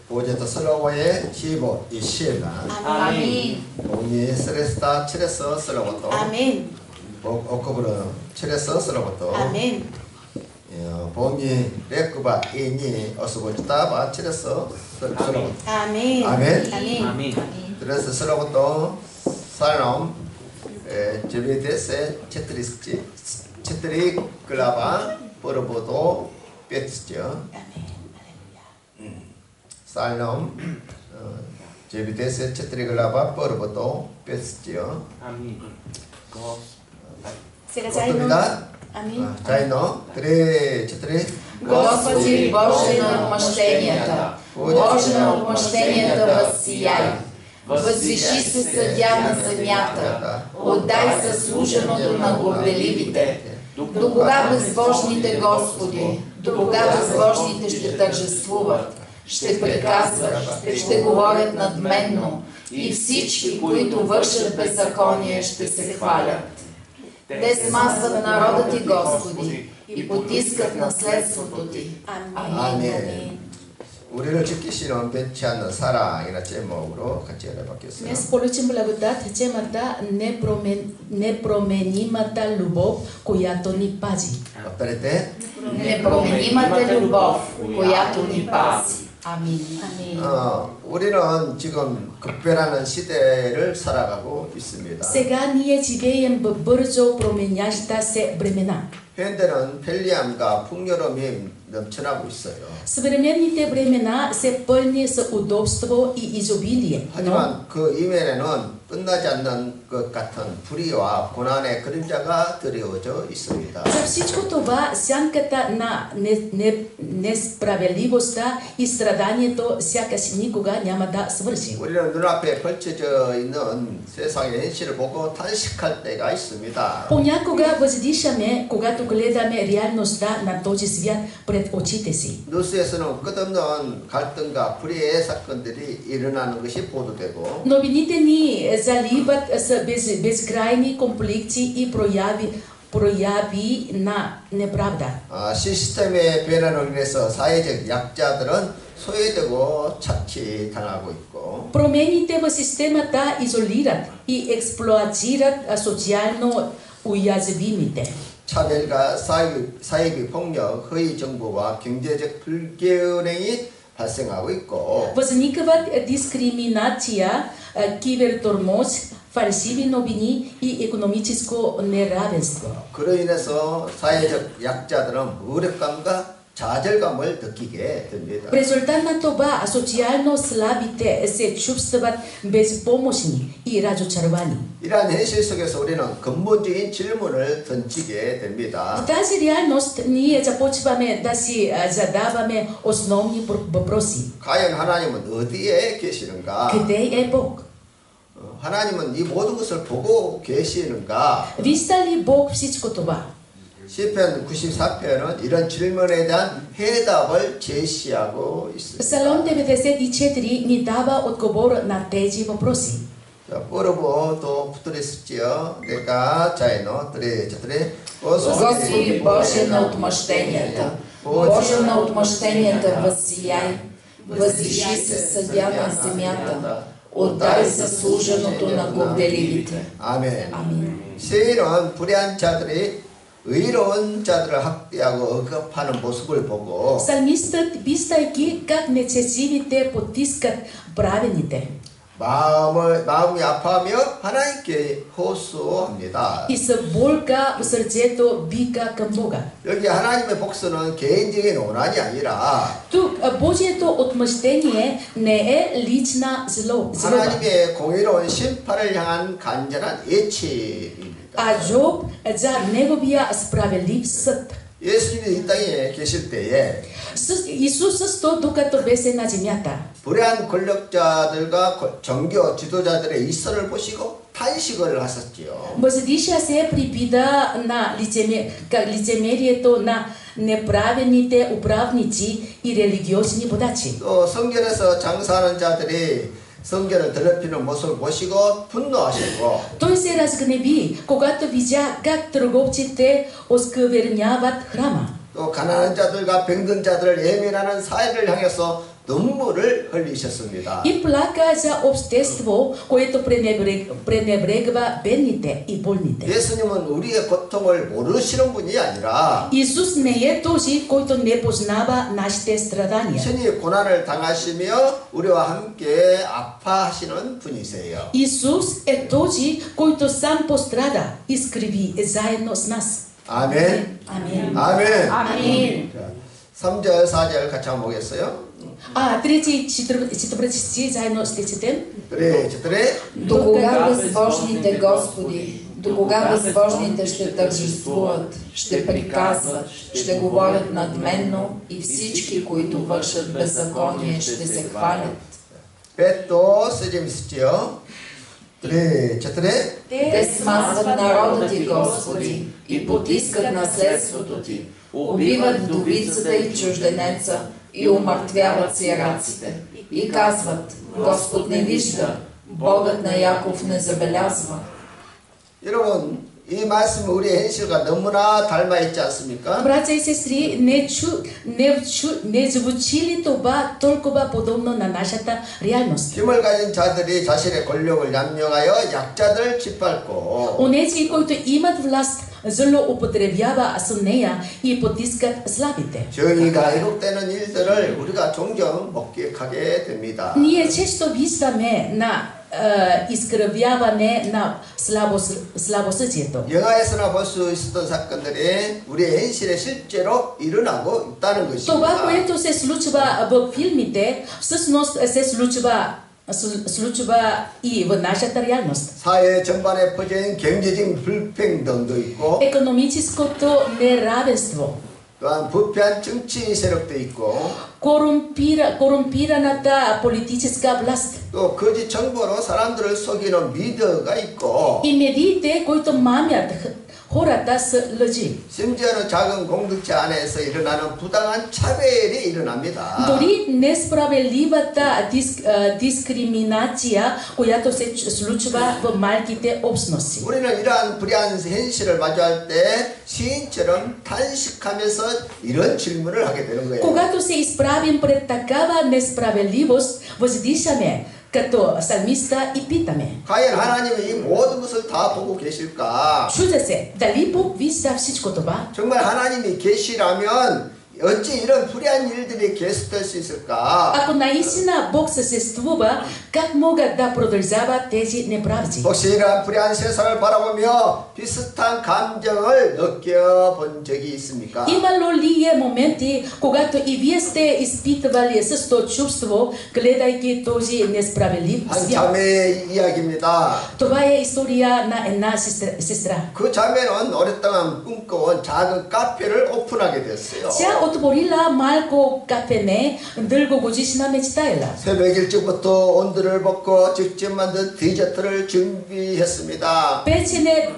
보제도 슬로고의 기본 이 시에나 아멘. 봉이 스레스타 칠에서 슬로고도 아멘. 오크브르 칠에서 슬로고도 아멘. 봉이 레크바 이니 어스보지다바 칠에서 슬로고도 아멘. 아멘. 아멘. 그래서 슬로고도 사람 제베데세 체트리 글라바 버르보도 뺐죠. 살롬 제비데세 체트리글라바 버르보도 뺐지요. 아멘. Сега заедно. 어떻습니다? Амин. заедно. Три, четири. Господи, Боже на отмъщенията, Боже на отмъщенията въссияй. Възвиши се съдя на земята, отдай заслуженото на горделивите. До кога безбожните, Господи, до кога безбожните ще тържествуват? Ще приказват, ще говорят надменно и всички, които вършат беззаконие, ще се хвалят. Те смазват народа Ти, Господи, и потискат наследството Ти. 아멘. 우리를 지키시는 변치 않는 사랑이라는 제목으로 같이 해봤겠어요. Днес получим благодат, темата непроменимата любов, която ни пази. 어떨 때? Непроменимата любов, която ни пази. Амин. Амин. 우리는 지금 급변하는 시대를 살아가고 있습니다. Сега ние живеем в бързо променяща се времена. 현대는 편리함과 풍요로움이 넘쳐나고 있어요. Съвременните времена са пълни с удобство и изобилие. 하지만 그 이면에는 끝나지 않는 것 같은 불의와 고난의 그림자가 드리워져 있습니다. За всичко това, сянката на несправедливостта и страданието сякаш никога няма да свърши. 우리는 눈앞에 펼쳐져 있는 세상의 현실을 보고 탄식할 때가 있습니다. Понякога въздишаме, когато гледаме реалността на този свят пред очите си. 뉴스에서는 끝없는 갈등과 불의의 사건들이 일어나는 것이 보도되고 Новините ни заливат с безкрайни конфликти и прояви на неправда. 시스템의 변화로 인해서 사회적 약자들은 소외되고 착취당하고 있고 Промените в системата изолират и експлоатират социално уязвимите. 차별과 사회비 폭력, 허위 정보와 경제적 불균형이 발생하고 있고 Възникват дискриминация, кибертормоз, фалшиви новини и икономическо неравенство. 그로 인해서 사회적 약자들은 무력감과 좌절감을 느끼게 됩니다. В резултат на това социално слабите се чувстват безпомощни и разочаровани. 이러한 현실 속에서 우리는 근본적인 질문을 던지게 В 됩니다. тази реалност ние започваме да си задаваме основни въпроси. 과연 하나님은 어디에 계시는가? Къде е Бог? 하나님은 이 모든 것을 보고 계시는가? Вижда ли Бог всичко това? 시편 94편은 이런 질문에 대한 해답을 제시하고 있습니다. Псалом 94 ни дава отговор на тези въпроси. 자, 뽀르보 붙들으시지요. 내가 자이노 드레 Господи, Боже на отмъщенията, Боже на отмъщенията въссияй. Възвиши се съдя на земята, отдай заслуженото на горделивите. 아멘. Амин. 세일은 불의한 자들이 의로운 자들을 학대하고 억압하는 모습을 보고 Псалмистът, виждайки как нечестивите потискат праведните, 마음이 아파하며 하나님께 호소합니다. и с болка в сърцето вика към Бога. 여기 하나님의 복수는 개인적인 원한이 아니라 Тук Божието отмъщение не е лична злоба, 하나님의 공의로운 심판을 향한 간절한 예측입니다. а жоб за неговия справедлив съд. 예수님이 이 땅에 계실 때에 Исусът, докато беше на земята, 불의한 권력자들과 정교 지도자들의 일선을 보시고 탄식을 하셨지요. въздиша се при вида на лицемерието на неправедните управници и религиозни водачи. 또 성전에서 장사하는 자들이 성전을 더럽히는 모습을 보시고 분노하시고 Той се разгневи, когато видя как търговците оскверняват храма. 또 또 가난한 자들과 병든 자들을 예민하는 사회를 향해서 눈물을 흘리셨습니다. И плака за общество, което пренебрегва бедните и болните. 예수님은 우리의 고통을 모르시는 분이 아니라 Исус не е този, който не познава нашите страдания. 친히 고난을 당하시며 우리와 함께 아파하시는 분이세요. Исус е този, който сам пострада и скрби заедно с нас. 아멘. Амин. 아멘. Амин. 자, 3절, 4절 같이 한번 보겠어요. 3 и 4 стих заедно ще четем. 그래, 저들의 До кога безбожните Господи, до кога безбожните ще тържествуват, ще приказват, ще говорят надменно и всички, които вършат беззаконие, ще се хвалят. 뱃도 쓰짐시죠. 그래, 저들의 Те смазват народа ти, Господи, и потискат наследството ти, убиват вдовицата и чужденеца и умъртвяват сираците. И казват, Господ не вижда, Богът на Яков не забелязва. 여러분, 이 말씀은 우리의 현실과 너무나 닮아 있지 않습니까? Братя и сестри, не звучи ли това толкова подобно на нашата реалност? 힘을 가진 자들이 자신의 권력을 얌용하여 약자들을 짓밟고 Онези, които имат власт, злоупотребява с нея и потискат слабите. 정의가 왜곡되는 일들을 우리가 종종 목격하게 됩니다. Ние често виждаме на изкривяване на слабосъдието. 영화에서나 볼 수 있었던 사건들이 우리의 현실에 실제로 일어나고 있다는 Това, 것입니다. което се случва в филмите, всъщност се случва и в нашата реалност. 사회 전반에 퍼진 경제적인 불평등도 있고 Економическото неравенство, 또한 부패한 정치 세력도 있고 корумпираната политическа власт 또 거짓 정보로 사람들을 속이는 미디어가 있고 и медиите, които мамят хората с лъжи. 심지어는 작은 공동체 안에서 일어나는 부당한 차별이 일어납니다. Дори несправедливата дискриминация, която се случва в малките общности. 우리는 이러한 불의한 현실을 마주할 때 시인처럼 탄식하면서 이런 질문을 하게 되는 거예요. Когато се изправим пред такава несправедливост, въздишаме като салмиста и питаме. 과연 하나님은 이 모든 것을 다 보고 계실까? Чудя се, дали Бог вижда всичко това? 정말 하나님이 계시라면 어찌 이런 불의한 일들이 계속될 수 있을까? Ако наистина Бог съществува, как могат да продължават тези неправди? 혹시 이러한 불의한 세상을 바라보며 비슷한 감정을 느껴본 적이 있습니까? Имало ли е моменти, когато и вие сте изпитвали същото чувство, гледайки този несправедлив 한 свят? 자매의 이야기입니다. Това е история на една сестра. 그 자매는 오랫동안 꿈꿔온 작은 카페를 오픈하게 됐어요. Тя отворила малко кафене, дългогодишна мечтайла. 새벽 일찍부터 온도를 벗고 직접 만든 디저트를 준비했습니다. Печене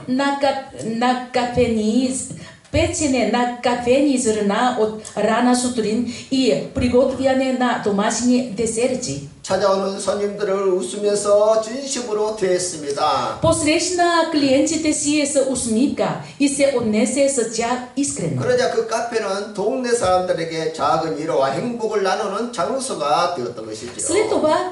на кафени зърна от рана сутрин и приготвяне на домашни десерти. 찾아오는 손님들을 웃으면서 진심으로 대했습니다. Посрещна клиентите си с усмивка и се отнесе с тях искрено. 그러자 그 카페는 동네 사람들에게 작은 위로와 행복을 나누는 장소가 되었던 것이죠. След това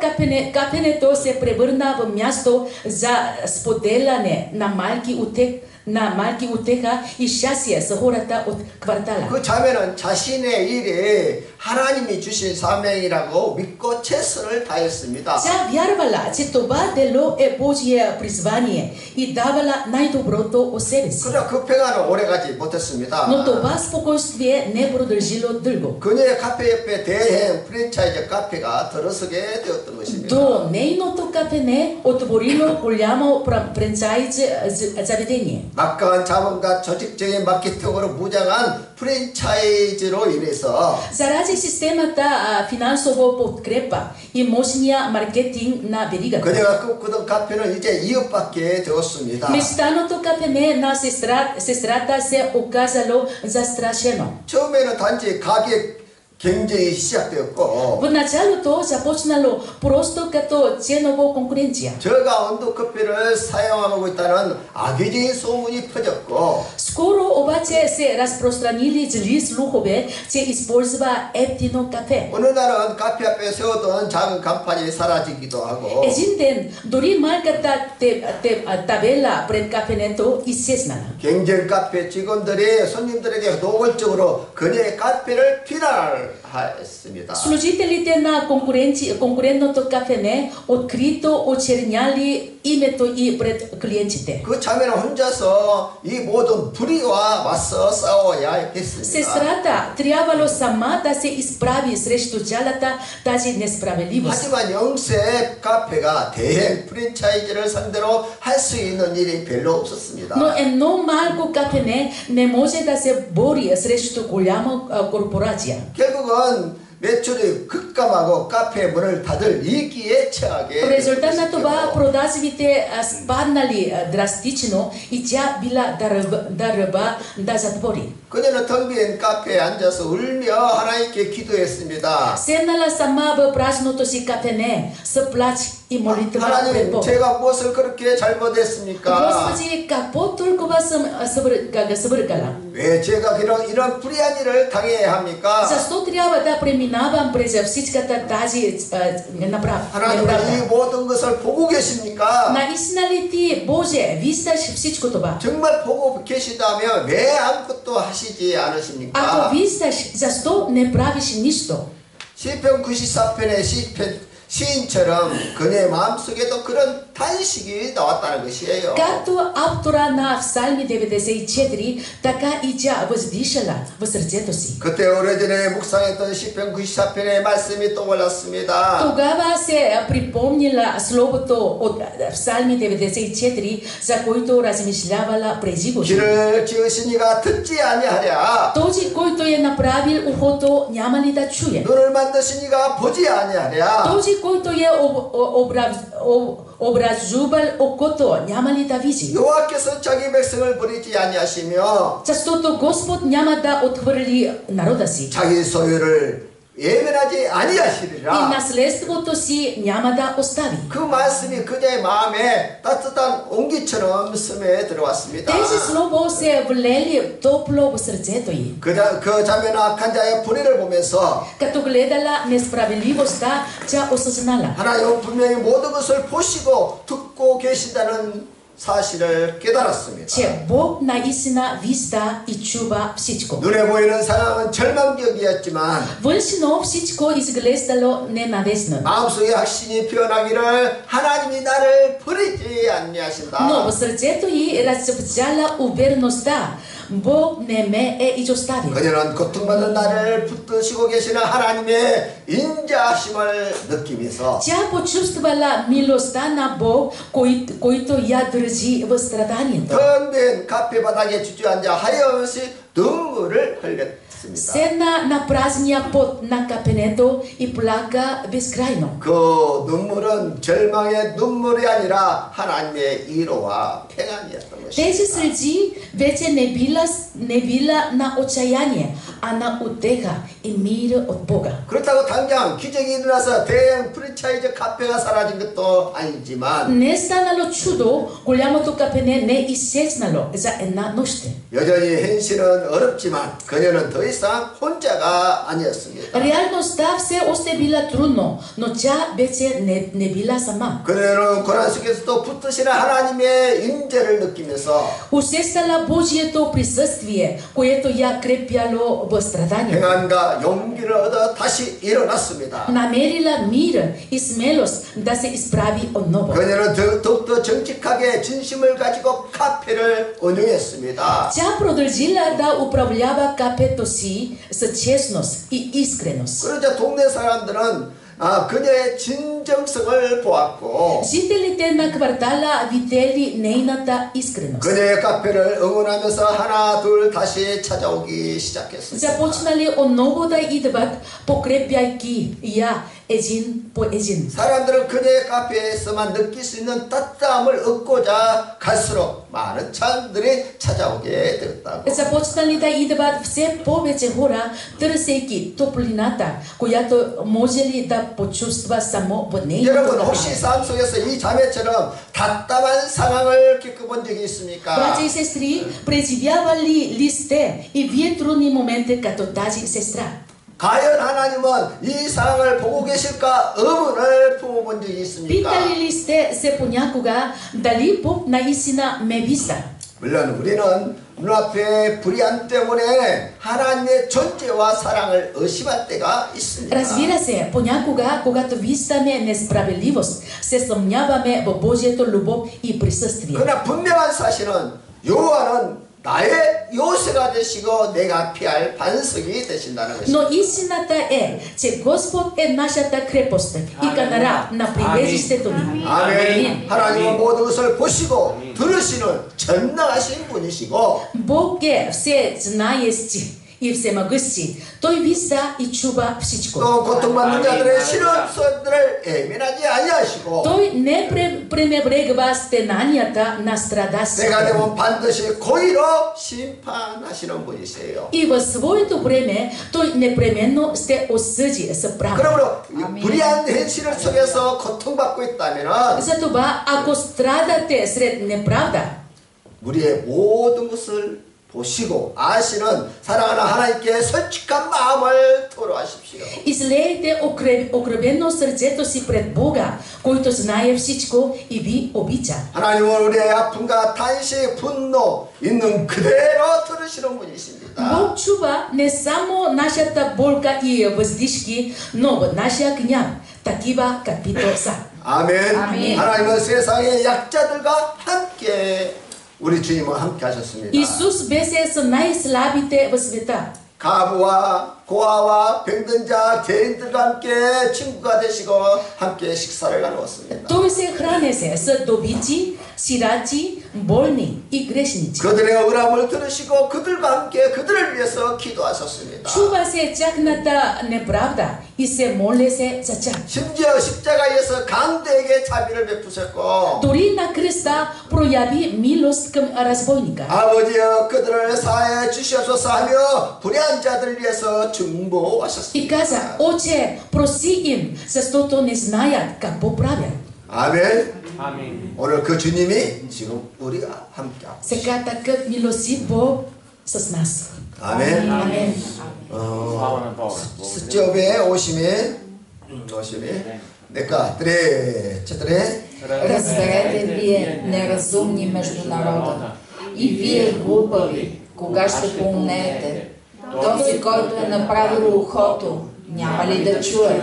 кафенето се превърна в място за споделяне на малки утеха и щастие с хората от квартала. 그 자매는 자신의 일이 하나님이 주신 사명이라고 믿고 최선을 다했습니다. Тя вярвала, че това дело е Божие призвание и давала най-доброто от себе си. 그러나 그 평안은 오래가지 못했습니다. Но това спокойствие не продължило дълго. 그녀의 카페 옆에 대형 프랜차이즈 카페가 들어서게 되었던 것입니다. До нейното кафене отворило голямо франчайз заведение. 막강한 자본과 조직적인 마케팅으로 무장한 프랜차이즈로 인해서 Заради системата финансово подкрепа и мощния маркетинг на веригата. 그녀가 꿈꾸던 카페는 이제 이웃밖에 되었습니다. Мечтаното кафене на сестрата се оказало застрашено. 처음에는 단지 가게 경쟁이 시작되었고 В началото започнало просто като ценово конкуренция. 저가 원두커피를 사용하고 있다는 악의적인 소문이 퍼졌고 Скоро обаче се разпространили зли слухове, че използва ефтино кафе. 어느 날은 카페 앞에 세웠던 작은 간판이 사라지기도 하고 Един ден дори малката табела пред кафенето изчезнала. 경쟁 카페 직원들이 손님들에게 노골적으로 그녀의 카페를 비난했습니다. Служителите на конкурентното кафене открито очерняли името и пред клиентите. 그 자매는 혼자서 이 모든 불의와 맞서 싸워야 했습니다. Сестрата трябвало сама да се изправи срещу цялата тази несправедливост. 하지만 영세 카페가 대행 프랜차이즈를 상대로 할 수 있는 일이 별로 없었습니다. Но едно малко кафене не може да се бори срещу голяма корпорация. 결국은 매출이 급감하고 카페 문을 닫을 위기에 처하게 В резултат на това 됐습니다. продажбите спаднали драстично и тя била да ръба да затвори. 그녀는 텅 빈 카페에 앉아서 울며 하나님께 기도했습니다. Седнала сама в празното си кафене с плач и молитва пред 하나님, Бог. 제가 무엇을 그렇게 잘못했습니까? Господи, какво толкова съм свъркала? 왜 제가 이런 불의한 일을 당해야 합니까? Защо трябва да преминавам през всичката тази 하나님, неправда? 이 모든 것을 보고 계십니까? Наистина ли ти, Боже, виждаш всичко това? 정말 보고 계시다면 왜 아무것도 하시지 않으십니까? Ако виждаш, защо не правиш нищо? 시편 94편의 시인처럼 그녀의 마음속에도 그런 탄식이 나왔다는 것이에요. Както автора на Псалми 94, така и тя въздишала в сърцето си. 그때 오래전에 묵상했던 시편 94편의 말씀이 떠올랐습니다. Тогава се припомнила словото от Псалми 94, за който размишлявала през живота. 길을 지으신 이가 듣지 아니하랴. Този, който е направил ухото, няма ли да чуе? 눈을 만드신 이가 보지 아니하랴. Този, който е образувал окото, няма ли да види? 여호와께서 자기 백성을 버리지 아니하시며 Защото Господ няма да отхвърли народа си. 자기 소유를 예면하지 И 아니하시리라. наследството си няма да остави. 그 말씀이 그녀의 마음에 따뜻한 온기처럼 스며 들어왔습니다. Тези слово се влели топло в сърцето й. 그 자매는 악한 자의 불의를 보면서 Като гледала несправедливостта, тя осъзнала, 하나님은 분명히 모든 것을 보시고 듣고 계신다는 사실을 깨달았습니다. че Бог наистина вижда и чува всичко. 눈에 보이는 상황은 절망적이었지만 Външно всичко изглеждало ненадежно. 마음속에 확신이 피어나기를 하나님이 나를 버리지 아니하신다. Но в сърцето й разцъфтяла увереността, Бог не ме е изоставил. 그녀는 고통받는 나를 붙드시고 계시는 하나님의 인자하심을 느끼면서 Тя почувствала милостта на Бог, който я държи в страданието. 텅 빈 카페 바닥에 주저앉아 하염없이 눈물을 흘렸습니다. Седна на празния пот на капенето и плака безкрайно. 그 눈물은 절망의 눈물이 아니라 하나님의 위로와 평안이었던 것입니다. Тези сълзи вече не била на отчаяние, а на утеха и мир от Бога. 그렇다고 당장 기적이 일어나서 대형 프랜차이즈 카페가 사라진 것도 아니지만 Не е станало чудо, голямото капене не е изчезнало за една нощ. 여전히 현실은 어렵지만 그녀는 더 이상 혼자가 아니었습니다. Реалността все още била трудно, но тя вече не била сама. 그녀는 고난 속에서도 붙드시는 하나님의 임재를 느끼면서 Усещала Божието присъствие, което я крепяло в страданието. 평안과 용기를 얻어 다시 일어났습니다. Намерила мир и смелост да се изправи отново. 그녀는 더욱더 정직하게 진심을 가지고 카페를 운영했습니다. Тя продължила да управлява капето си с честност и искреност. 그러자 동네 사람들은 그녀의 진정성을 보았고 Жителите на квартала видели нейната искреност. 그녀의 카페를 응원하면서 하나 둘 다시 찾아오기 시작했습니다. Започнали отново да идват, покрепяйки я по един. 사람들은 그녀의 카페에서만 느낄 수 있는 따뜻함을 얻고자 갈수록 많은 사람들이 찾아오게 되었다고. Започнали да идват все повече хора, търсейки топлината, която може ли да почувства само в нейното 여러분 혹시 дъха. 삶 속에서 이 자매처럼 답답한 상황을 겪어본 적이 있습니까? Братя и сестри, преживявали ли сте и вие трудни моменти като тази сестра? 과연 하나님은 이 상황을 보고 계실까 의문을 품어본 적이 있습니까? Питали ли сте се понякога дали Бог наистина ме вижда? 물론 우리는 눈앞에 불의함 때문에 하나님의 존재와 사랑을 의심할 때가 있습니다. Разбира се, понякога, когато виждаме несправедливост, се съмняваме в Божието любов и присъствие. 그러나 분명한 사실은 여호와는 나의 요새가 되시고 내가 피할 반석이 되신다는 것입니다. Но истината е, че Господ е нашата крепост и канара на прибежището ни. 아멘. 하나님은 모든 것을 보시고 들으시는 전능하신 분이시고 Бог е всезнаещи и всемогъщи. Той вижда и чува всичко. 또 고통받는 자들의 실험들을 예민하지 아니하시고 Той не пренебрегва стенанията на страдащите. 때가 되면 반드시 고의로 심판하시는 분이세요. И в своето време той непременно ще осъди за право. 그러므로 불의한 현실 속에서 고통받고 있다면 Затова, ако страдате сред неправда, 우리의 모든 것을 보시고 아시는 사랑하는 하나님께 솔직한 마음을 토로하십시오. излейте окръвено сърцето си пред Бога, който знае всичко и ви обича. 하나님은 우리의 아픔과 탄식, 분노 있는 그대로 들으시는 분이십니다. Бог чува не само нашата болка и въздишки, но в нашия гняв, такива каквито са. 아멘. 아멘. 하나님은 세상의 약자들과 함께 우리 주님은 함께 하셨습니다. Исус беше с най-слабите в света. 가부와 고아와 병든 자, 죄인들과 함께 친구가 되시고 함께 식사를 나누었습니다. Той се хранеше с добити, сираци, болни и грешници. 그들의 억울함을 들으시고 그들과 함께 그들을 위해서 기도하셨습니다. Чува се тяхната неправда и се молеше за тях. 심지어 십자가에서 강도에게 자비를 베푸셨고 Дори на кръста прояви милост към разбойника. 아버지여 그들을 사하여 주시옵소서 하며 불의한 자들을 위해서 И 중보하셨습니다. каза, Отче, проси им, защото не знаят какво правят. 아멘. 아멘. 오늘 그 주님이 지금 우리가 함께하고 Сега такъв милостив Бог с нас. 아멘. Амен. Слава на Бога. 스티업에 오심이 내가 четири Разберете вие, неразумни между народа, и вие глупави, кога ще поумнеете? Този, който е направил ухото, няма ли да чуе?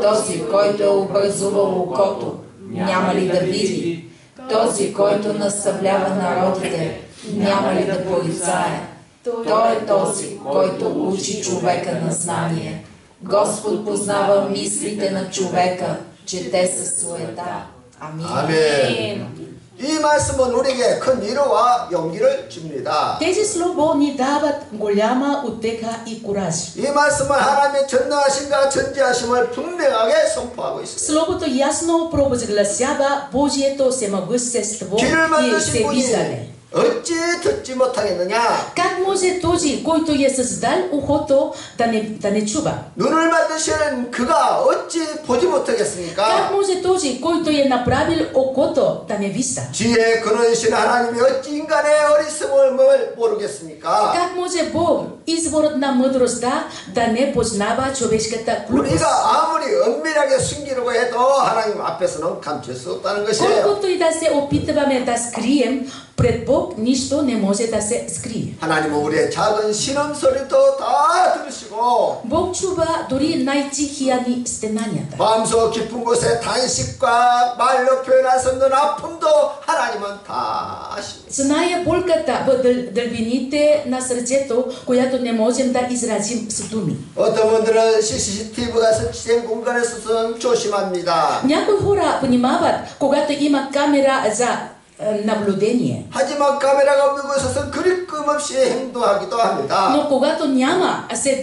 Този, който е образувал окото, няма ли да види? Този, който наставлява народите, няма ли да порицае? Той е този, който учи човека на знание. Господ познава мислите на човека, че те са суета. Амин. 아멘. 이 말씀은 우리에게 큰 위로와 용기를 줍니다. Тези слова ни дават голяма утеха и кураж. 이 말씀은 하나님의 전능하심과 전지하심을 분명하게 선포하고 있습니다. Словото ясно провъзгласява Божието всемогъщество 귀를 и 만드신 всевиждане. 분이 어찌 듣지 못하겠느냐? Как може този, който е създал ухото, да не чува? 눈을 만드시는 그가 어찌 보지 Как 못하겠습니까? може този, който е направил окото, да не вижда? 지혜의 근원이신 하나님이 어찌 인간의 어리석음을 모르겠습니까? Как може Бог, изворът на мъдростта, да не познава човешката глупост? 우리가 아무리 은밀하게 숨기려고 해도 하나님 앞에서는 감출 수 없다는 것이에요. Колкото и да се опитваме да скрием, пред Бог нищо не може да се скрие. 하나님은 우리의 작은 신음 소리도 다 들으시고 Бог чува дори най-тихия ни стенанията. 마음속 깊은 곳에 탄식과 말로 표현할 수 없는 아픔도 하나님은 다 아십니다. Знае болката в дълбините на сърцето, която не можем да изразим с думи. 어떤 분들은 CCTV가 설치된 공간에서는 조심합니다. Някои хора внимават, когато има камера за наблюдение. 하지만 카메라가 없는 곳에서는 그리낌 없이 행동하기도 합니다. Но когато няма се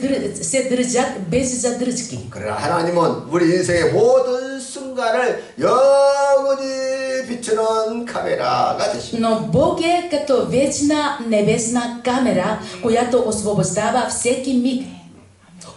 държат без задръжки. 그러나 하나님은 우리 인생의 모든 순간을 영원히 비추는 카메라가 되십니다. Но Бог е като вечна небесна камера, която освобождава всеки миг,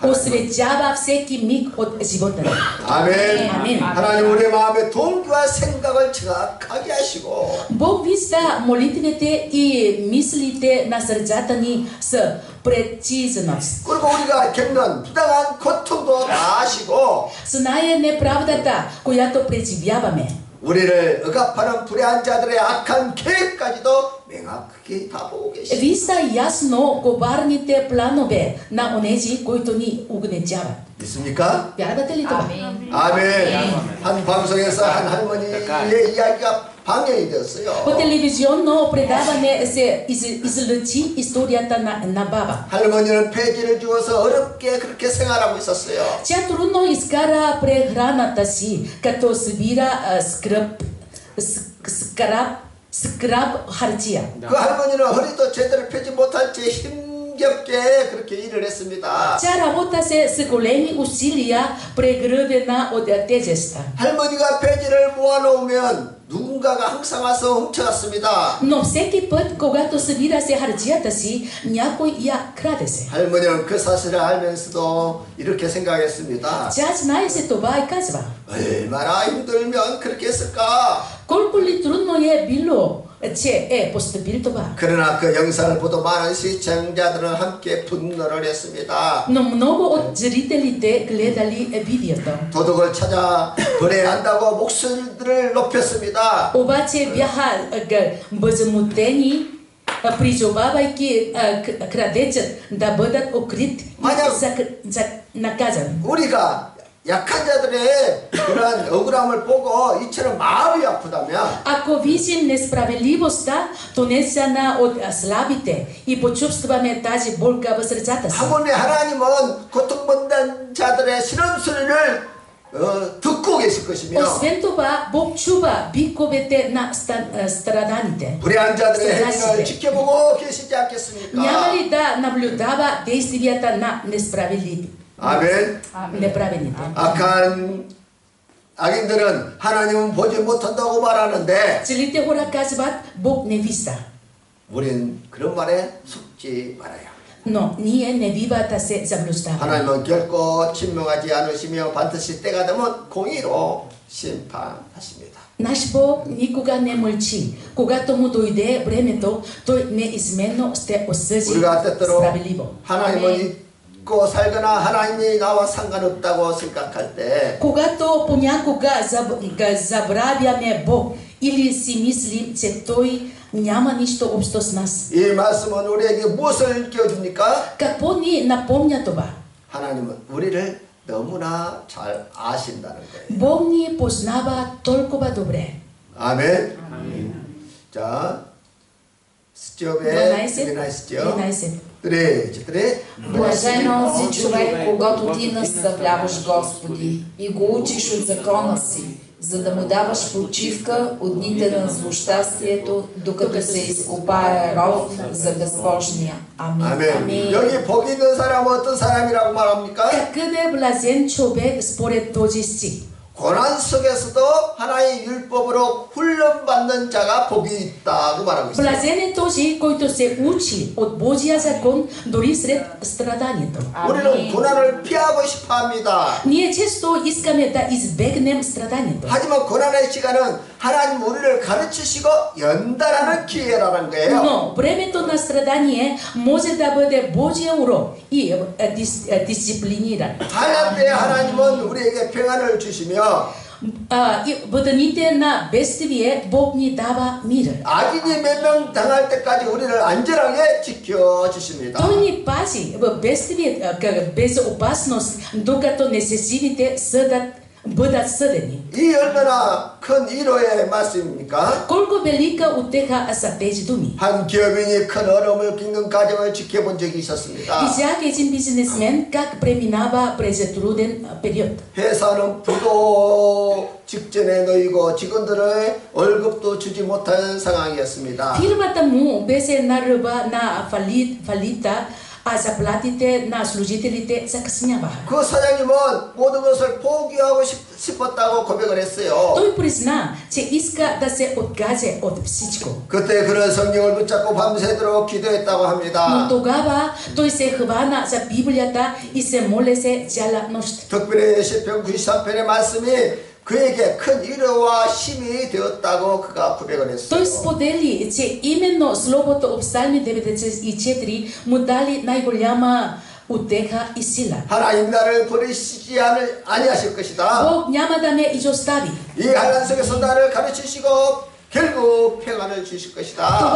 осветява всеки миг от живота ни. 아멘. 아멘. 하나님 우리의 마음의 동기와 생각을 정확하게 하시고 Бог вижда молитвите и мислите на сърцата ни с прецизност. 그리고 우리가 겪는 부당한 고통도 다 아시고 Знае неправдата, която преживяваме. 우리를 억압하는 불의한 자들의 악한 계획까지도 명확하게 다 보고 계십니다. Вижда ясно коварните планове на онези, които ни угнетяват. 믿습니까? Вярвате ли това? 아멘. 한 방송에서 한 할머니의 이야기가 방영이 되었어요. По телевизионно предаване се излъчи историята на баба. 할머니는 폐지를 주어서 어렵게 그렇게 생활하고 있었어요. Тя трудно изкара прехраната си, като събира скраб хартия. 그 할머니는 허리도 제대로 펴지 못할 채 힘겹게 그렇게 일을 했습니다. Тя работеше с големи усилия, прегръдена от тежестта. 할머니가 폐지를 모아놓으면 누군가가 항상 와서 훔쳐갔습니다. Но всеки път, когато събираше хартията си, някой я крадеше. 할머니는 그 사실을 알면서도 이렇게 생각했습니다. Тя знаеше това и казва: 얼마나 힘들면 그렇게 했을까? колко ли трудно е било, че е поступил това. 그러나 그 영상을 보도 많은 시청자들은 함께 분노를 했습니다. Но много от зрителите гледали видеото. 도둑을 찾아 벌해야 한다고 목소리를 높였습니다. Обаче бяха възмутени, призовавайки крадецът да бъдат укрит и наказан. 우리가 약한 자들의 그런 억울함을 보고 이처럼 마음이 아프다면 Ако видим несправедливостта, донесена от слабите и почувстваме тази болка в сърцата си. 하물며 하나님은 고통받는 자들의 신음 소리를 듣고 계실 것이며 Освен това, Бог чува биковете на страданите. 불의한 자들의 행위를 지켜보고 계시지 않겠습니까? Няма ли да наблюдава действията на несправедливи? 아멘. неправедните? 악한 악인들은 하나님은 보지 못한다고 말하는데 Злите хора казват, Бог не вижда. 우린 그런 말에 속지 말아야. Но ние не бива да се заблуждаваме. 하나님은 결코 침묵하지 않으시며 반드시 때가 되면 공의로 심판하십니다. Наш Бог никога не мълчи. Когато му дойде времето, той неизменно ще осъди 우리가 때때로 справедливо. 하나님은 잊고 살거나 하나님이 나와 상관없다고 생각할 때 Когато понякога забравяме Бог или си мислим, че Той няма нищо общо с нас. 이 말씀은 우리에게 무엇을 끼워줍니까? Какво ни напомня това? 하나님은 우리를 너무나 잘 아신다는 거예요. Бог ни познава толкова добре. 아멘. 자, 스티업의 11. 3. Блажен онзи човек, когато ти наставляваш Господи и го учиш от закона си, за да му даваш почивка от дните на злощастието, докато се изкопае ров за безбожния. Амин. 아멘. 여기 복 있는 사람은 어떤 사람이라고 말합니까? Какъв е блажен човек според този стих? 고난 속에서도 하나의 율법으로 훈련받는 자가 복이 있다고 말하고 있습니다. Блажен е този, който се учи от Божия закон, дори сред страданието. 우리는 고난을 피하고 싶어 합니다. Ние често искаме да избегнем страданието. 하지만 고난의 시간은 하나님 우리를 가르치시고 연단하는 기회라는 거예요. Но времето на страдание може да бъде Божия урок и дисциплиниран. 환난 때에 하나님은 우리에게 평안을 주시며 И в дните на бедствие Бог ни дава мир. 악인이 몇 명 당할 때까지 우리를 안전하게 지켜주십니다. Той ни пази в бедствие, без опасност, докато несесивите съдат бъдат съдени. 이 얼마나 큰 위로의 말씀입니까? Колко велика утеха са тези думи. 한 기업인이 큰 어려움을 겪는 가정을 지켜본 적이 있었습니다. Видях един бизнесмен как преминава през труден период. 회사는 부도 직전에 놓이고 직원들의 월급도 주지 못하는 상황이었습니다. Фирмата му беше на ръба на фалита, а заплатите на служителите закъсняваха. 그 사장님은 모든 것을 포기하고 싶었다고 고백을 했어요. Той призна, че иска да се откаже от всичко. 그때 그런 성경을 붙잡고 밤새도록 기도했다고 Но 합니다. тогава той се хвана за Библията и се молеше цяла нощ. 특별히 시편 93편의 말씀이 그에게 큰 위로와 힘이 되었다고 그가 고백을 Той 했어요. сподели, че именно Словото от Псалми 94 му дали най-голяма утеха и сила. 하나님 나를 버리시지 아니하실 것이다. Бог няма да ме изостави. 이 환난 속에서 나를 가르치시고 결국 평안을 주실 것이다.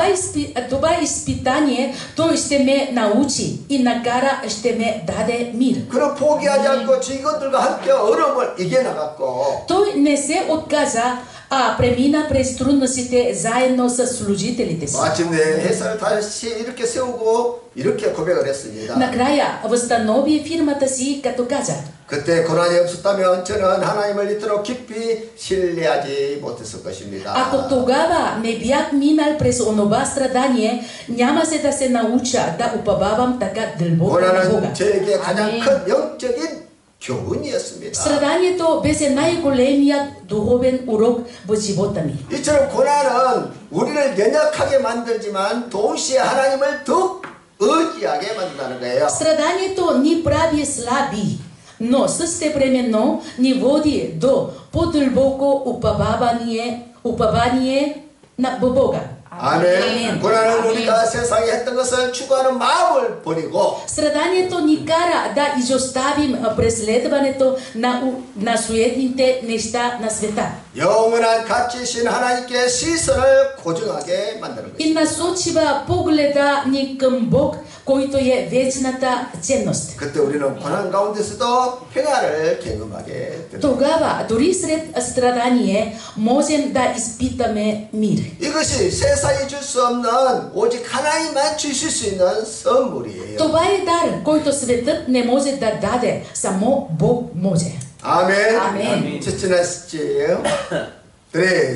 Това изпитание той ще ме научи и накара ще ме даде мир. 그는 포기하지 않고 직원들과 함께 어려움을 이겨나갔고 Той не се отказа, а премина през трудностите заедно с служителите си. 마침내 회사를 다시 이렇게 세우고 이렇게 고백을 했습니다. Накрая възстанови фирмата си, като каза: 그때 고난이 없었다면 저는 하나님을 이토록 깊이 신뢰하지 못했을 것입니다. ако тогава не бях минал през онова страдание, нямаше да се науча да уповавам така дълбоко на Бога. 고난은 저에게 가장 큰 영적인 교훈이었습니다. Страданието беше най-големият духовен урок в живота ми. 이처럼 고난은 우리를 연약하게 만들지만 동시에 하나님을 더 의지하게 만든다는 거예요. Страданието ни прави слаби, но същевременно ни води до по-дълбоко упование на Бога. 아멘. 고난은 우리가 세상에 했던 것을 추구하는 마음을 버리고 Страданието ни кара да изоставим преследването на суетните неща на света 영원한 가치이신 하나님께 시선을 고정하게 만드는 и 것입니다. насочва погледа ни към Бог, който е вечната ценност. 그때 우리는 고난 가운데서도 평안을 경험하게 됩니다. Тогава, дори сред страдание, можем да изпитаме мир. 이것이 세상이 줄 수 없는 오직 하나님만 주실 수 있는 선물이에요. Това е дар, който светът не може да даде, само Бог може. 아멘. 아멘. четирнайсетие요.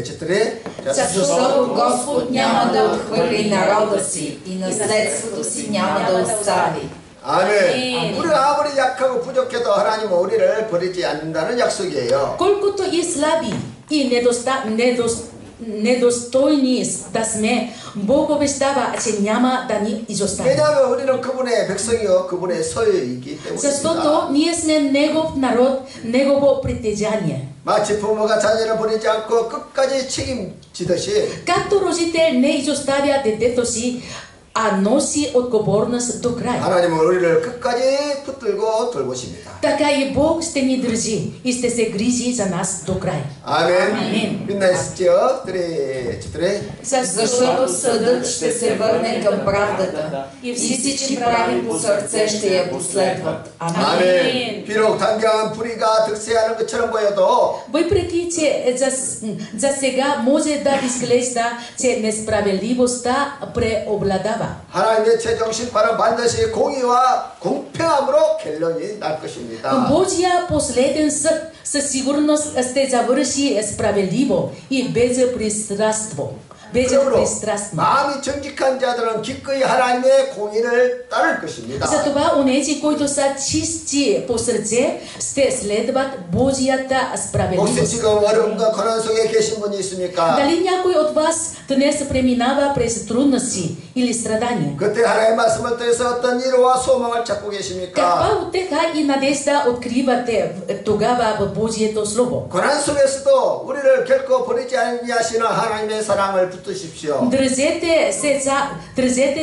четири. Защото Господ няма да отхвърли народа си и наследството си няма да остави. 아멘. 우리가 아무리 약하고 부족해도 하나님은 우리를 버리지 않는다는 약속이에요. Колкото и слаби и недостойни да сме, Бог обещава, че няма да ни изостави. 왜냐하면 우리는 그분의 백성이요 그분의 소유이기 Защото 때문입니다. ние сме Негов народ, Негово притежание. 마치 부모가 자녀를 버리지 않고 끝까지 책임지듯이 Както родител не изоставя детето си, а носи отговорност до край. 하나님은 우리를 끝까지 붙들고 돌보십니다. Така и Бог ще ни държи и ще се грижи за нас до край. 아멘. 빛나시죠? четири. Защото съдът ще се върне към правдата и всички прави по сърце ще я последват. 아멘. 비록 당장은 불의가 득세하는 것처럼 보여도 Въпреки, че за сега може да изглежда, че несправедливостта преобладава. 하나님의 최종 심판은 반드시 공의와 공평함으로 결론이 날 것입니다. Божия последен съд със сигурност ще завърши справедливо и безпристрастно. 마음이 정직한 자들은 기꺼이 하나님의 공의를 따를 것입니다. Затова онези, които са чисти по сърце, ще следват Божията 혹시 справедливост. 지금 어려움과 고난 속에 계신 분이 있습니까? Дали някой от вас днес преминава през трудности или страдания? 그때 하나님의 말씀을 통해서 어떤 위로와 소망을 찾고 계십니까? Каква утеха и надежда откривате тогава в Божието Слово? 고난 속에서도 우리를 결코 버리지 아니하시는 하나님의 사랑을 붙드십시오. Държете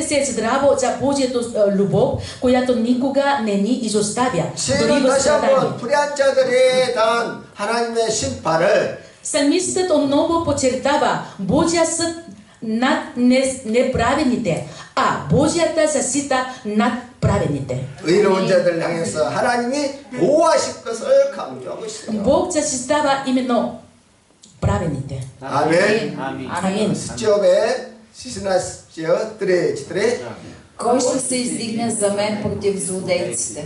се здраво за Божието любов, която никога не ни изоставя. Дори 시인은 в 다시 страдания. 한번 불의한 자들에 대한 하나님의 심판을 Псалмистът отново подчертава Божия съд над неправедните, а Божията защита над праведните. 의로운 자들 향해서 하나님이 보호하실 것을 강조하고 있어요. Бог защитава именно праведните. 아멘. Амин. 시점에 시신하시오 드레. Кой ще се издигне за мен против злодейците?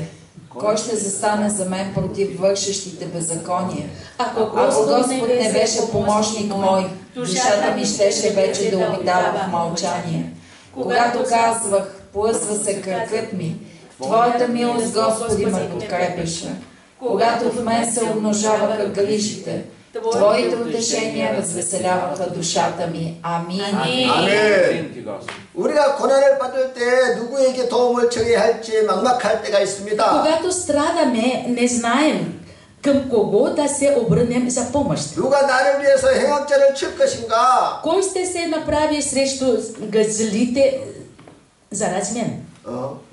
Кой ще застане за мен против вършещите беззаконие? Ако Господ не беше помощник мой, душата ми щеше вече да обитава в мълчание. Когато казвах, плъзва се кракът ми, Твоята милост, Господи, ме подкрепяше. Когато в мен се умножаваха грижите, Твоите утешения развеселяваха душата ми. Амин. 아멘. 우리가 고난을 받을 때 누구에게 도움을 청해야 할지 막막할 때가 있습니다. Когато страдаме, не знаем към кого да се обърнем за помощ. 누가 나를 위해서 행악자를 칠 것인가? Кой ще се направи срещу злите заради мен?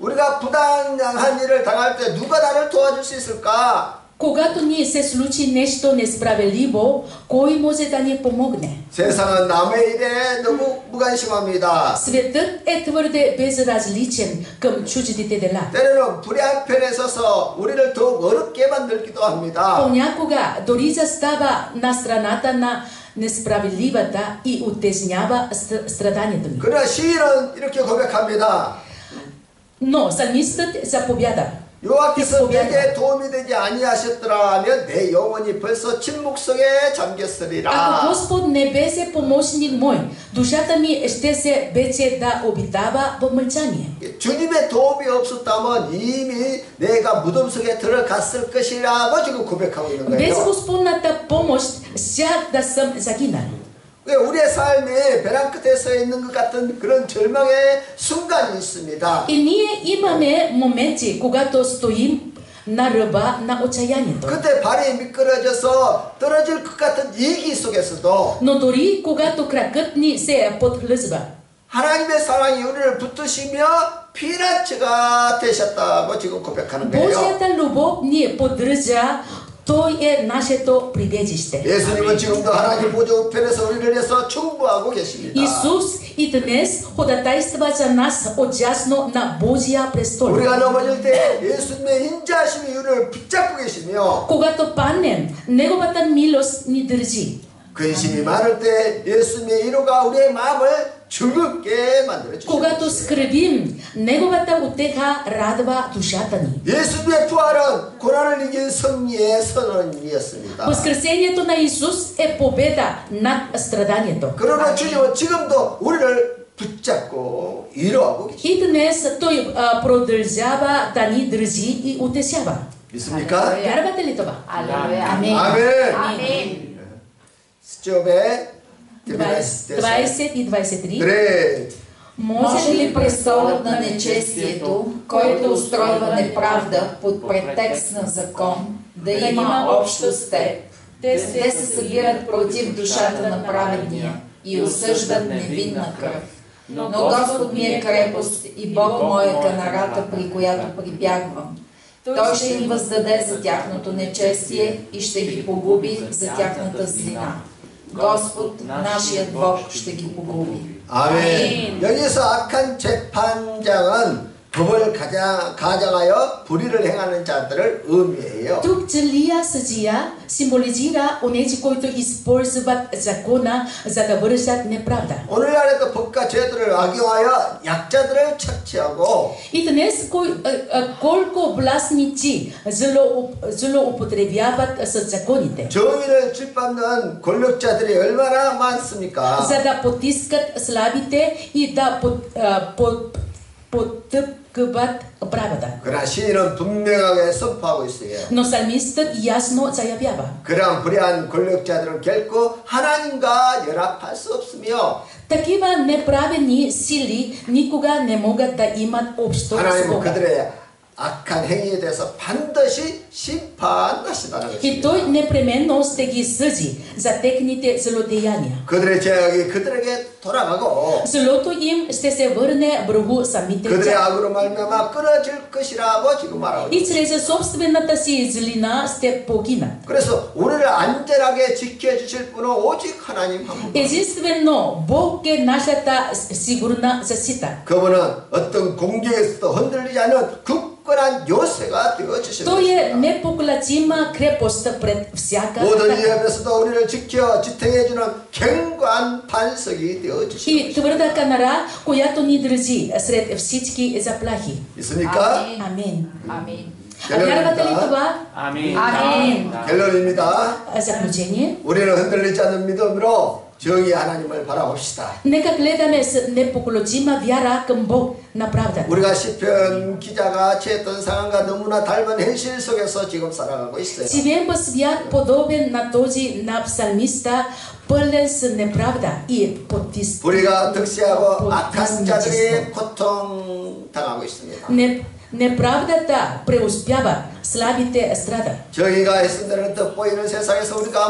우리가 부당한 일을 당할 때 누가 나를 도와줄 수 있을까? Когато ни се случи нещо несправедливо, кой може да ни помогне? 세상은 남의 일에 너무 무관심합니다. Светът е твърде безразличен към чуждите дела. 때로는 불의한 편에 서서 우리를 더욱 어렵게 만들기도 합니다. Понякога дори застава на страната на несправедливата и утежнява страданието ни. 그러나 시인은 이렇게 고백합니다. Но псалмистът заповяда: 여호와께서 내게 도움이 되지 아니하셨더라면 내 영혼이 벌써 침묵 속에 잠겼으리라. Ако Господ не беше помощник мой, душата ми ще се вече да обитава в мълчание. 주님의 도움이 없었다면 이미 내가 무덤 속에 들어갔을 것이라고 지금 고백하고 있는 Без 거예요. Господната помощ щях да съм загинал. 우리의 삶이 벼랑 끝에 서 있는 것 같은 그런 절망의 순간이 있습니다. И ние имаме моменти, когато стоим на ръба на отчаянието. 그때 발이 미끄러져서 떨어질 것 같은 위기 속에서도 Но дори когато кракът ни се подхлъзва, 하나님의 사랑이 우리를 붙드시며 피난처가 되셨다고 지금 고백하는 거예요. Божията любов ни поддържа. Той е нашето прибежище. 예수님은 지금도 하나님 보좌 우편에서 우리를 위해서 충고하고 계십니다. Исус и днес ходатайства за нас отясно на Божия престол. 우리가 넘어질 때 예수님의 인자하심이 우리를 붙잡고 계시며 Когато паднем, Неговата милост ни държи. 근심이 많을 때 예수님의 위로가 우리의 마음을 즐겁게 만들어 Когато 주십니다. скрбим, Неговата утеха радва душата ни. 예수님의 부활은 고난을 이긴 승리의 선언이었습니다. Възкресението на Исус е победа над страданието. 그러나 주님은 지금도 우리를 붙잡고 위로하고 계십니다. И днес Той продължава да ни държи и утешава. 믿습니까? Вярвате ли това? Алелуя. Амин. 아멘. Амин. 스톱에 20 и 23. 그래. Може ли престолът на нечестието, който устройва неправда под претекст на закон, да има общо с теб? Те се събират против душата на праведния и осъждат невинна кръв. Но Господ ми е крепост и Бог мой е канарата, при която прибягвам. Той ще им въздаде за тяхното нечестие и ще ги погуби за тяхната злина. Господ, нашият Бог, ще ги погуби. 아멘. 여기서 악한 재판장은 법을 가장하여 불의를 행하는 자들을 의미해요. Тук злия съдия символизира онези, които използват закона, за да вършат неправда. 오늘날에도 법과 제도를 악용하여 약자들을 착취하고 И днес колко властници злоупотребяват с законите, 정의를 짓밟는 권력자들이 얼마나 많습니까? за да потискат слабите и да потъпкват правата. 그러나 시인은 분명하게 선포하고 있어요. Но псалмистът ясно заявява: 그러한 불의한 권력자들은 결코 하나님과 연합할 수 없으며 такива неправедни сили никога не могат да имат общо с 하나님은 Бога. 그들의 악한 행위에 대해서 반드시 심판 심판하시다는 И 것입니다. Той непременно ще ги съди за техните злодеяния. 그들의 죄악이 그들에게 돌아가고 Злото им ще се върне върху самите 그들의 тях. 악으로 말미암아 끊어질 것이라고 지금 말하고 И 있습니다. чрез собствената си злина ще погинат. 그래서 우리를 안전하게 지켜주실 분은 오직 하나님 한 분. Единствено Бог е нашата сигурна защита. 그분은 어떤 공격에서도 흔들리지 않는 굳건한 요새가 되어주시는 Той е 것입니다. непоклатима крепост пред всяка 모든 атака. 위협에서도 우리를 지켜 지탱해주는 견고한 반석이 되어주시는 И 것입니다. твърда канара, която ни държи сред всички заплахи. 있습니까? Амин. Амин. А вярвате ли това? 아멘. 아멘. 결론입니다. Заключение. 우리는 흔들리지 않는 믿음으로 정의 하나님을 바라봅시다. Нека гледаме с непоклатима вяра към Бог на правдата. 우리가 시편 기자가 취했던 상황과 너무나 닮은 현실 속에서 지금 살아가고 있어요. Живеем по свят подобен на този на псалмиста, пълен с неправда и потис. 우리가 득세하고 악한 자들이 고통 당하고 있습니다. Неправдата преуспява, слабите страдат. 정의가 훼손되는 덧보이는 세상에서 우리가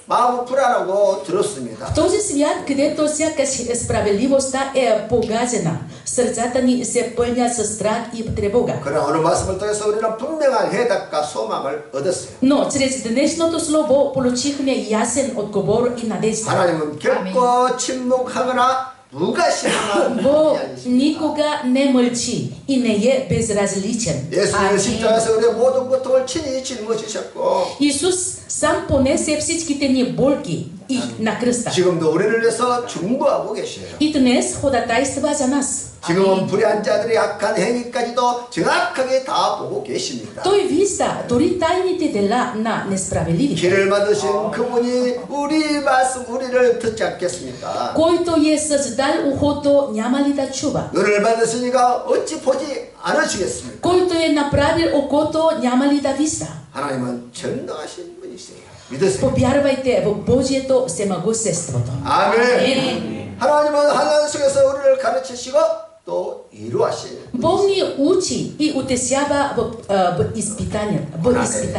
마음은 불안하고 두렵습니다. В този свят, където сякаш справедливостта е погазена, сърцата ни се пълнят със страх и тревога. 그러나 오늘 말씀을 통해서 우리는 분명한 해답과 소망을 얻었어요. Но чрез днешното слово получихме ясен отговор и надежда. 하나님은 결코 침묵하거나 무관심한 Бог 하나님이 아니십니다. никога не мълчи и не е безразличен. 예수님은 십자가에서 우리의 모든 고통을 친히 짊어지셨고 Исус сам понесе всичките ни болки и на кръста. 지금도 우리를 위해서 중보하고 계셔요. И днес ходатайства за нас. 지금은 불의한 자들의 악한 행위까지도 정확하게 다 보고 계십니다. Той вижда дори тайните дела на несправедливите. 길을 만드신 그분이 우리 말씀 우리를 듣지 않겠습니까? Който е създал ухото, няма ли да чува? 눈을 만드시니까 어찌 보지 않으시겠습니까? Който е направил окото, няма ли да вижда? 하나님은 전능하신 분이세요. 믿으세요. Повярвайте в Божието всемогуществото. 아멘. 하나님은 하나님 속에서 우리를 가르치시고 또 이루하신 Бог ни учи и утесява в изпитанията.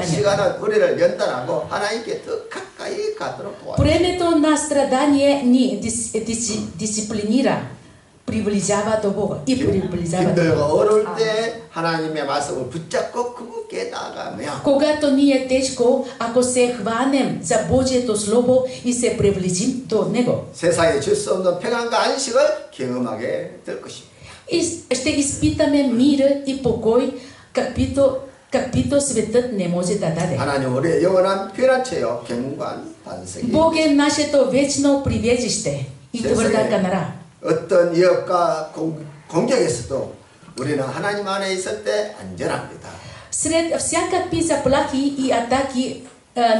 시간은 우리를 연단하고 하나님께 더 가까이 가도록 도와주세요. Времето на страдание ни дисциплинира, приближава до Бога и приближава до 힘들고 Бога. 어려울 때 하나님의 말씀을 붙잡고 그분께 나아가며 Когато ни е тежко, ако се хванем за Божието Слово и се приближим до Него, 세상에 줄 수 없는 평안과 안식을 경험하게 될 것입니다. и ще изпитаме мир и покой, каквито светът не може да даде. 하나님 우리의 영원한 피난처요 견고한 반석이 Бог е нашето вечно прибежище и твърда канара. 어떤 위협과 공격에서도 우리는 하나님 안에 있을 때 안전합니다. Сред всякакви заплахи и атаки,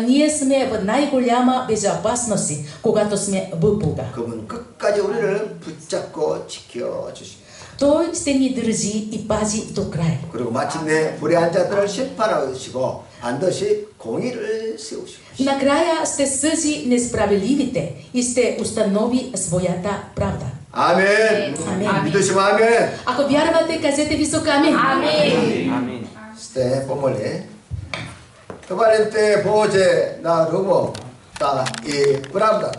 ние сме в най-голяма безопасност, когато сме в Бога. 그분 끝까지 우리를 붙잡고 지켜주십니다. Той ще ни държи и пази до края. 그리고 마침내 불의한 자들을 심판하시고 반드시 공의를 세우시고 Накрая ще съди несправедливите и ще установи своята правда. 아멘. 아멘. 믿으시면 아멘. Ако вярвате, кажете високо амин. Амин. 아멘. Stai pomole. Valente voce na rumo ta e pravda.